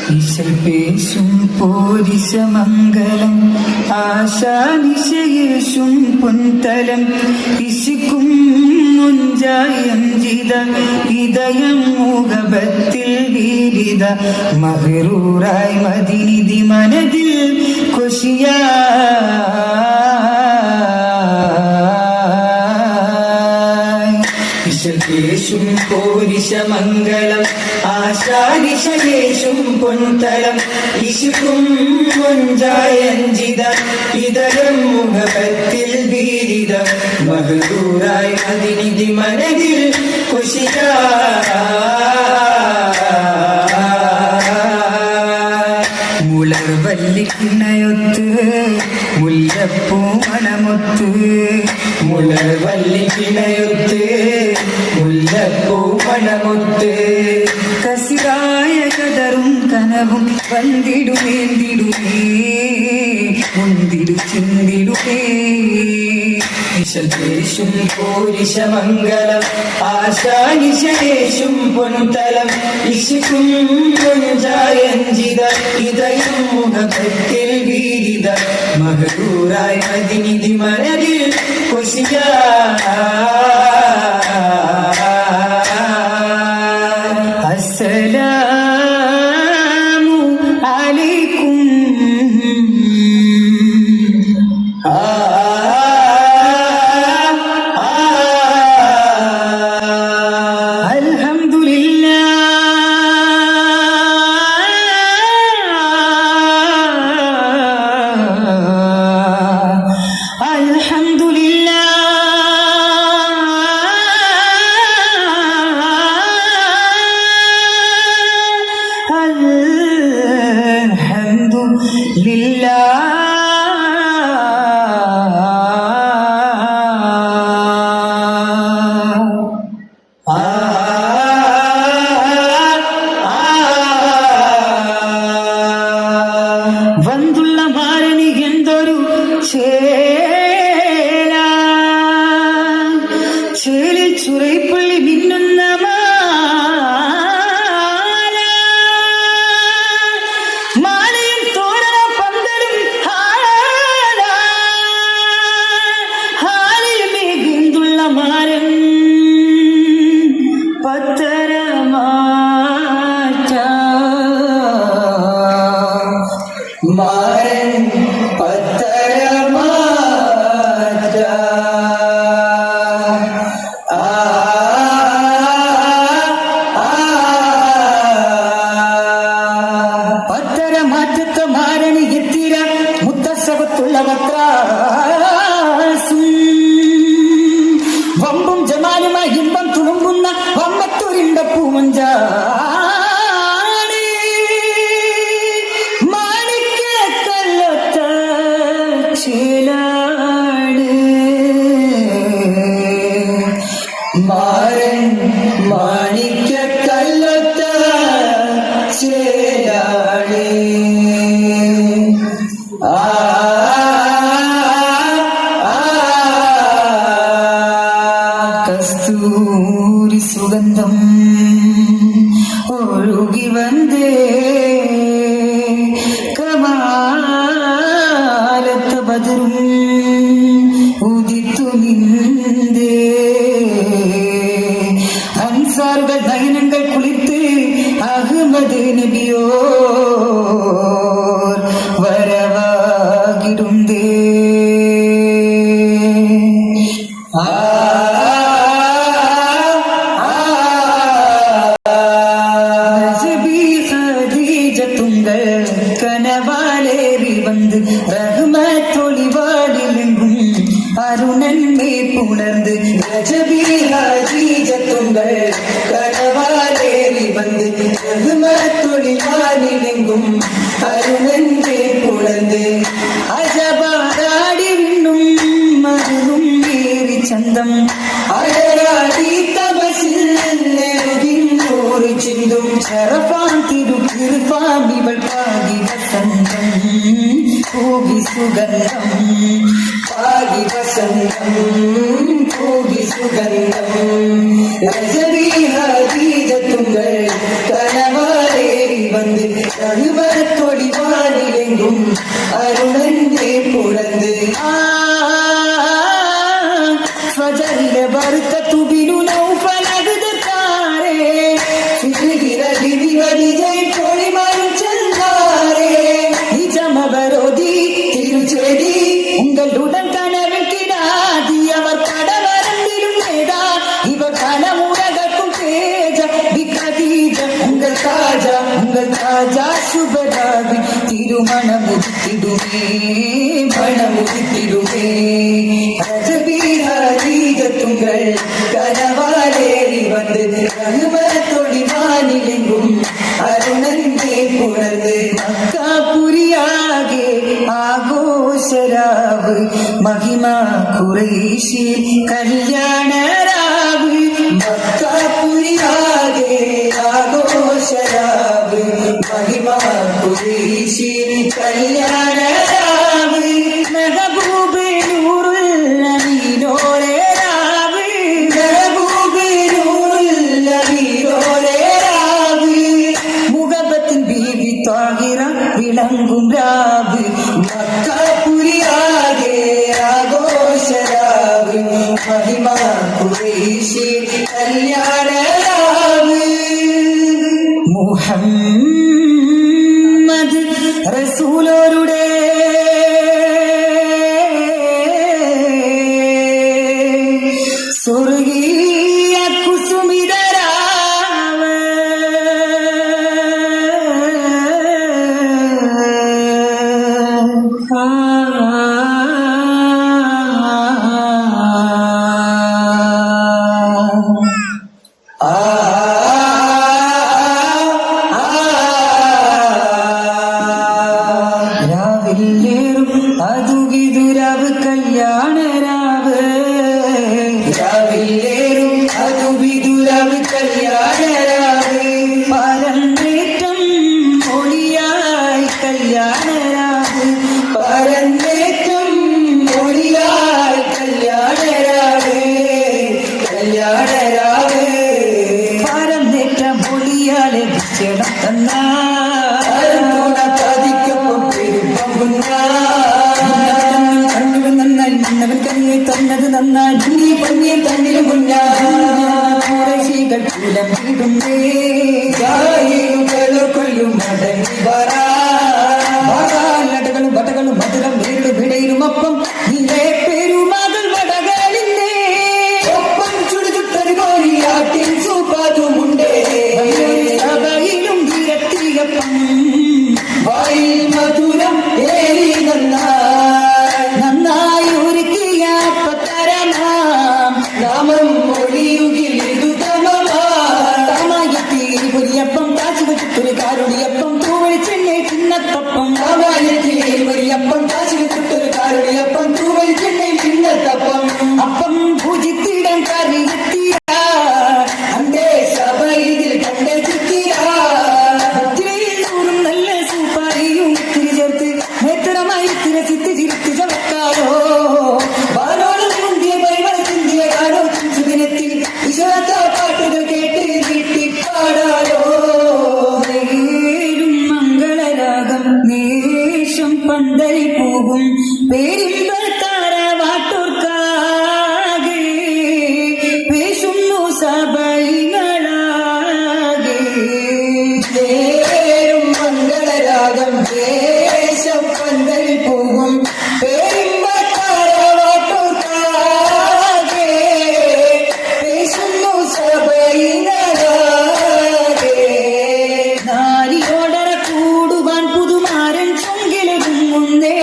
இசை பேசும் போரிசமங்கலம் ஆசானிசையேசும் பொன்தலம் இசிக்கும் முஞ்சாயஞ்சித இதயம் முகபத்தில் வீரித மகரூராய் மதிநிதி மனதில் கொஷியா യേശും പോരിശമംഗളം ആശാദിശയേശും പൊൻതലം ഇശുക്കും മൊഞ്ചായഞ്ചിത ഇതരം മുഖപത്തിൽ വീരിത മഹദൂരായി അതിനിധി മനതിൽ കുശിയ മുളർവല്ലിക്കിണയൊത്ത് മുല്ലപ്പൂ മണമൊത്ത് മുളർവല്ലിക്കിണയൊത്ത് മുല്ലപ്പൂ മണമൊത്ത് കസിരായ കതറും കനവും വന്നിടുമേന്തിടുമേ മുന്തിരു ചിന്തിടുമേ യേശും പോരിശമംഗളം ആശാനിശയേശും പൊൻതലം ഇശുക്കും മൊഞ്ചായഞ്ചിത ഇതയം മുഖപത്തിൽ വീരിത മഹദൂരായി മദിനിധി മനതിൽ കൊശിയ അസ്സലാമു അലൈക്കും വന്തുള്ള മാരണി എന്തൊരു ചേലിൽ ചുരൈപ്പള്ളി മിന്നുന്ന മാലയും തോരണ പന്തലും ഹാലിൽ മേഘന്തുള്ള മാരൻ മാരൻ പത്തരമാറ്റ പത്തരമാറ്റത്തെ മാരണി എത്തിര മുത്തസവത്തുള്ള വക്രാസും വമ്പും ജമാലുമായി ഇമ്പം തുളുമ്പുന്ന വമ്മത്തൊരിണ്ട പൂമഞ്ച മാരൻ മാണിക്യക്കല്ലത്ത ചേലാളി കസ്തൂരി സുഗന്ധം ഒഴുകി വന്നേ കമാലത്ത ബദറും ഉദിത്തു നിന്നേ അൻസാറുകൾ നയനങ്ങൾ കുളിർത്ത് അഹ്മദ് നബിയോർ വരവാകിടുന്നേ ഖദീജത്തുങ്കൾ കനവാലേറി വന്ന് റഹ്മത്തൊളിവാടിലെങ്കും അരുണന്മേ പുണർന്ന് രജബി ഖദീജത്തുങ്കൾ കനവാലേറി വന്ന് റഹ്മത്തൊളിവാടിലെങ്കും അരുണന്മേ പുണർന്ന് അജബാടി വിണ്ണും മരുവും ഏറി ചന്തം അഴരാടി തപസിൽ നെറുകിന്നൂറ് ചിന്തും ശരഫാൻ തിരുക്കിർഫാമിവൾ പാകി വസന്തം പൂകി സുഗന്ധം പാകി വസന്തം പൂകി സുഗന്ധം രജബി ഖദീജത്തുങ്കൾ കനവാലേറി വന്ന് ரகுவரத்தொடிவானிலெங்கும் அருணந்தே புலந்து ஃபஜரில பருத்த துபினு நௌஃபலகுது தாரே சிறுகிற விதிவதியை பொழிமரும் செல்லாரே நிஜமவரோதி திருச்செடி உங்களுடன் கனவில் கிடாதி அவர் கடவரந்திலும் நேடா இவர் கனமுடகக்கும் தேஜ விகதீஜ உங்கள் காஜா சுபராவி திருமணமுதித்திடுமே மணமுதித்திடுமே ரஜபீரீஜத்துங்கள் கனவாலேறி வந்து ரகுவரத்தொடி வானிலெங்கும் அருணந்தே புணர்ந்து மக்கா புரியாகே ஆகோஷராவு மகிமா குறைஷி கல்யாணராவு மக்கா புரியாகே ஆகோஷராவு மகிமா குறைஷி கல்யாணராவு மெஹபூபே நூருல் நபீனோரே ராவு மெஹபூபே நூருல் நபீனோரே ராவு முகபத்தின் பீவி தாகிரா விளங்கும் ராவு மக்கா புரியாகே ஆகோஷராவு மகிமா குறைஷி கல்யாண ராவு മുഹമ്മദ് റസൂലോരുടെ സ്വർഗീയ കുസുമിതരാവ് അതുവിതുരവ് കല്യാണരാവ് രാവിലേറും അതുവിതുരവ് കല്യാണരാവ് പരന്നേറ്റം മൊഴിയായി കല്യാണരാവ് പരന്നേറ്റം മൊഴിയായി കല്യാണരാവ് കല്യാണരാവ് പരന്നേറ്റ മൊഴിയാലെ വിക്ഷണം തന്നാ തന്നത് നന്നായി പഞ്ഞി തന്നിലും കുഞ്ഞാശികൾ പുലമിടുന്നേ കൊല്ലും മടങ്ങി വരാടകളും വടകളും മധുരം നേരിടും വിടയിലും അപ്പം നിന്റെ പെരുമകൾ വടകളില്ലേ ഒപ്പം ചുടുചുട്ടൊരു കോരിയാട്ടിൻ സൂപ്പാതുമുണ്ടേ സഭയിലും ഇരട്ടിയപ്പം വായിൽ മധുരം ഏറി നന്നായി ഒരുക്കിയ പത്തരമാം നാമം മൊഴിയുകിലിതു തമമായത്തി പൊരിയപ്പം കാച്ചു വെച്ചിട്ടൊരു കാരുണിയപ്പം തൂവളിച്ചെണ്ണെ ചിന്നത്തപ്പം പൊരിയപ്പം കാച്ചു വെച്ചിട്ടൊരു കാരുണിയപ്പം തൂവളിച്ചെണ്ണെ ചിന്നത്തപ്പം അപ്പം ഭുജിത്തിടം കറിയെത്തിയ അന്റെ സഭ ഇതിൽ കണ്ട ചിത്തിയൂറും നല്ല സൂപ്പാരിയും ഇത്തിരി ചേർത്ത് നേത്രമായി തിരസിത്ത് ചിരിത്ത് ചവക്കാരോ ബാലോളം മുന്തിയ പരിമള ചിന്തിയ കാരോ സുദിനത്തിൽ വിശ്വാസ പാട്ടുകൾ കേട്ട് വീട്ടിപ്പാടാരോ മംഗളരാഗം നേഷം പന്തലിൽ പോകും പേരിമ്പത്താര വാട്ടോർക്കാകെ പേശുന്നു സഭയികളാകെ മംഗളരാഗം ദേശം പന്തലിൽ പോകും പേരിമ്പത്താര വാട്ടോർക്കാകെ പേശുന്നു സഭയികളാകെ നാരിയോടര കൂടുവാൻ പുതുമാരൻ ചൊങ്കിലൊരുങ്ങുന്നേ